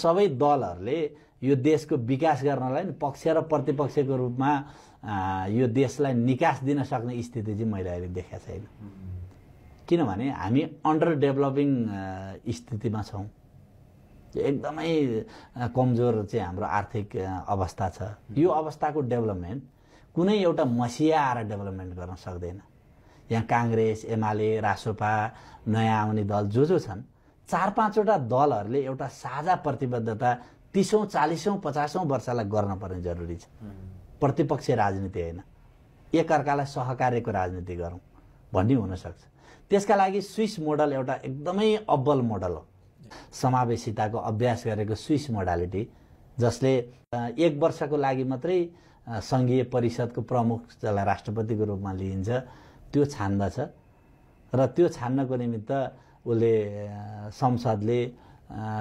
सबै दलहरूले यो देशको विकास गर्नलाई नि पक्ष र प्रतिपक्षको रूपमा यो देशलाई निकास दिन सक्ने स्थिति चाहिँ मैले अहिले देखेको छैन। किनभने हामी अन्डर डेभलपिङ स्थितिमा छौँ। एकदमै कमजोर चाहिँ हाम्रो आर्थिक अवस्था छ। यो अवस्थाको डेभलपमेन्ट कुनै एउटा मसिया आएर डेभलपमेन्ट गर्न सक्दैन। यहाँ काङ्ग्रेस, एमाले, रासोपा, नयाँ आउने दल जो छन्, 4-5वटा दलहरूले एउटा साझा प्रतिबद्धता 30औं 40औं 50औं वर्षलाई गर्न पर्ने जरुरी छ। प्रतिपक्ष राजनीति होइन, एकअर्कालाई सहकार्यको राजनीति गरौँ भन्ने हुनसक्छ। त्यसका लागि स्विस मोडल एउटा एकदमै अब्बल मोडल हो। समावेशिताको अभ्यास गरेको स्विस मोडालिटी, जसले 1 वर्षको लागि मात्रै सङ्घीय परिषदको प्रमुख जसलाई राष्ट्रपतिको रूपमा लिइन्छ त्यो छान्दछ र त्यो छान्नको निमित्त उसले संसदले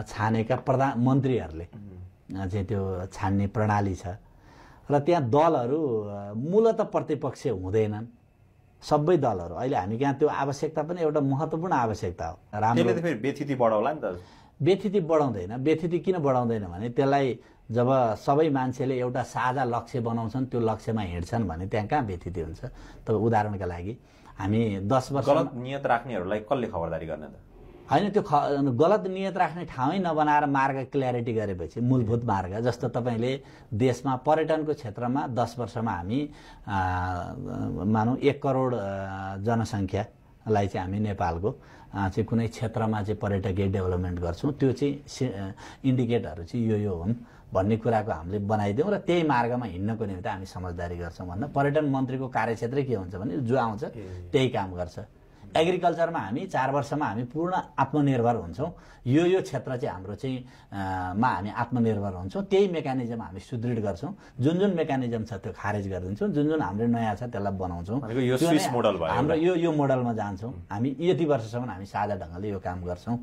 छानेका प्रधानमन्त्रीहरूले चाहिँ त्यो छान्ने प्रणाली छ र त्यहाँ दलहरू मूलत प्रतिपक्ष हुँदैनन्। सबै दलहरू अहिले हामी कहाँ त्यो आवश्यकता पनि एउटा महत्त्वपूर्ण आवश्यकता हो। त्यसले त फेरि व्यथिति बढाउला नि त। व्यथिति बढाउँदैन। व्यथिति किन बढाउँदैन भने त्यसलाई जब सबै मान्छेले एउटा साझा लक्ष्य बनाउँछन्, त्यो लक्ष्यमा हिँड्छन् भने त्यहाँ कहाँ व्यथिति हुन्छ। त उदाहरणका लागि हामी 10 वर्ष गलत नियत राख्नेहरूलाई कसले खबरदारी गर्ने त? होइन, त्यो गलत नियत राख्ने ठाउँै नबनाएर मार्ग क्ल्यारिटी गरेपछि मूलभूत मार्ग, जस्तो तपाईँले देशमा पर्यटनको क्षेत्रमा 10 वर्षमा हामी मानौँ 1 करोड जनसङ्ख्यालाई चाहिँ हामी नेपालको चाहिँ कुनै क्षेत्रमा चाहिँ पर्यटकीय डेभलपमेन्ट गर्छौँ, त्यो चाहिँ इन्डिकेटरहरू चाहिँ यो हुन् भन्ने कुराको हामीले बनाइदिउँ र त्यही मार्गमा हिँड्नको निम्ति हामी समझदारी गर्छौँ भन्दा पर्यटन मन्त्रीको कार्यक्षेत्रै के हुन्छ भने जो आउँछ त्यही काम गर्छ। एग्रिकल्चरमा हामी 4 वर्षमा हामी पूर्ण आत्मनिर्भर हुन्छौँ। यो क्षेत्र चाहिँ हाम्रो चाहिँ मा हामी आत्मनिर्भर हुन्छौँ। त्यही मेकानिजम हामी सुदृढ गर्छौँ। जुन मेकानिजम छ त्यो खारेज गरिदिन्छौँ, जुन हाम्रो नयाँ छ त्यसलाई बनाउँछौँ। हाम्रो यो मोडलमा जान्छौँ। हामी यति वर्षसम्म हामी साझा ढङ्गले यो काम गर्छौँ।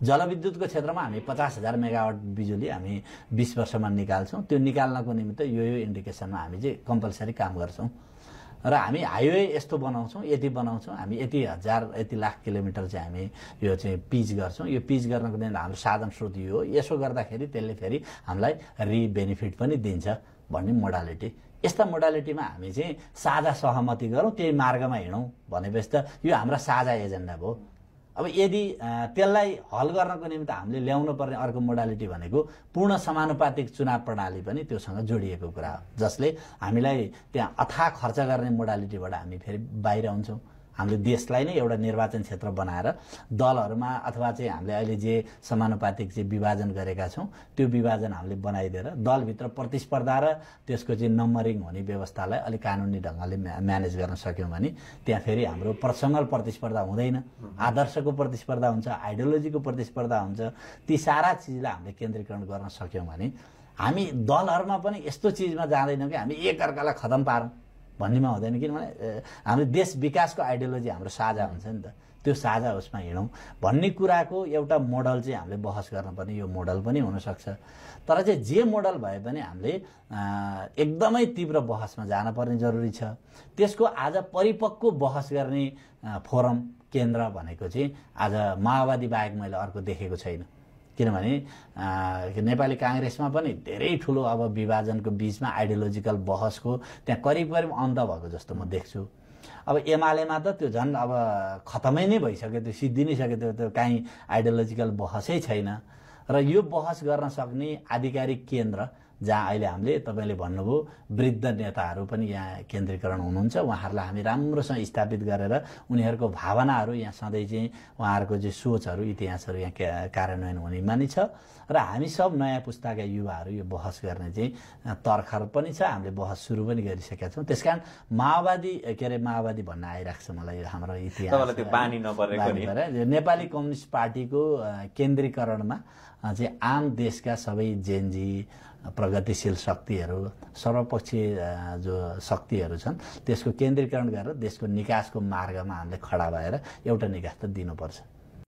जलविद्युतको क्षेत्रमा हामी 50,000 मेगावाट बिजुली हामी 20 वर्षमा निकाल्छौँ। त्यो निकाल्नको निमित्त यो इन्डिकेसनमा हामी चाहिँ कम्पलसरी काम गर्छौँ र हामी हाइवे यस्तो बनाउँछौँ, यति बनाउँछौँ, हामी यति लाख किलोमिटर चाहिँ हामी यो चाहिँ पिच गर्छौँ। यो पिच गर्नको निम्ति हाम्रो साधन स्रोत यो हो। यसो गर्दाखेरि त्यसले फेरि हामीलाई बेनिफिट पनि दिन्छ भन्ने मोडालिटी। यस्ता मोडालिटीमा हामी चाहिँ साझा सहमति गरौँ, त्यही मार्गमा हिँडौँ भनेपछि त यो हाम्रा साझा एजेन्डा भयो। अब यदि त्यसलाई हल गर्नको निम्ति हामीले ल्याउनु पर्ने अर्को मोडालिटी भनेको पूर्ण समानुपातिक चुनाव प्रणाली पनि त्योसँग जोडिएको कुरा हो, जसले हामीलाई त्यहाँ अथाह खर्च गर्ने मोडालिटीबाट हामी फेरि बाहिर हुन्छौँ। हामीले देशलाई नै एउटा निर्वाचन क्षेत्र बनाएर दलहरूमा अथवा चाहिँ हामीले अहिले जे समानुपातिक चाहिँ विभाजन गरेका छौँ त्यो विभाजन हामीले बनाइदिएर दलभित्र प्रतिस्पर्धा र त्यसको चाहिँ नम्बरिङ हुने व्यवस्थालाई अलिक कानुनी ढङ्गले म्यानेज गर्न सक्यौँ भने त्यहाँ फेरि हाम्रो पर्सनल प्रतिस्पर्धा हुँदैन, आदर्शको प्रतिस्पर्धा हुन्छ, आइडियोलोजीको प्रतिस्पर्धा हुन्छ। ती सारा चिजलाई हामीले केन्द्रीकरण गर्न सक्यौँ भने हामी दलहरूमा पनि यस्तो चिजमा जाँदैनौँ कि हामी एकअर्कालाई खतम पारौँ भन्नेमा हुँदैन। किनभने हाम्रो देश विकासको आइडियोलोजी हाम्रो साझा हुन्छ नि त, त्यो साझा उसमा हिँडौँ भन्ने कुराको एउटा मोडल चाहिँ हामीले बहस गर्नुपर्ने यो मोडल पनि हुनसक्छ। तर चाहिँ जे मोडल भए पनि हामीले एकदमै तीव्र बहसमा जानुपर्ने जरुरी छ। त्यसको आज परिपक्व बहस गर्ने फोरम केन्द्र भनेको चाहिँ आज माओवादी बाहेक मैले अर्को देखेको छैन। किनभने नेपाली काङ्ग्रेसमा पनि धेरै ठुलो अब विभाजनको बीचमा आइडियोलोजिकल बहसको त्यहाँ करिब अन्त भएको जस्तो म देख्छु। अब एमालेमा त त्यो झन् अब खतमै नै भइसक्यो, त्यो सिद्धि नै सक्यो, त्यो काहीँ आइडियोलोजिकल बहसै छैन। र यो बहस गर्न सक्ने आधिकारिक केन्द्र जहाँ अहिले हामीले तपाईँले भन्नुभयो वृद्ध नेताहरू पनि यहाँ केन्द्रीकरण हुनुहुन्छ, उहाँहरूलाई हामी राम्रोसँग स्थापित गरेर उनीहरूको भावनाहरू यहाँ सधैँ चाहिँ उहाँहरूको चाहिँ सोचहरू इतिहासहरू यहाँ कार्यान्वयन हुने मानि छ। र हामी सब नयाँ पुस्ताका युवाहरू यो बहस गर्ने चाहिँ तर्खर पनि छ, हामीले बहस सुरु पनि गरिसकेका छौँ। त्यसकारण माओवादी भन्न आइरहेको छ मलाई हाम्रो इतिहास नेपाली कम्युनिस्ट पार्टीको केन्द्रीकरणमा चाहिँ आम देशका सबै जेनजी प्रगतिशील शक्तिहरू सर्वपक्षीय जो शक्तिहरू छन् त्यसको केन्द्रीकरण गरेर देशको निकासको मार्गमा हामीले खडा भएर एउटा निकास त दिनुपर्छ।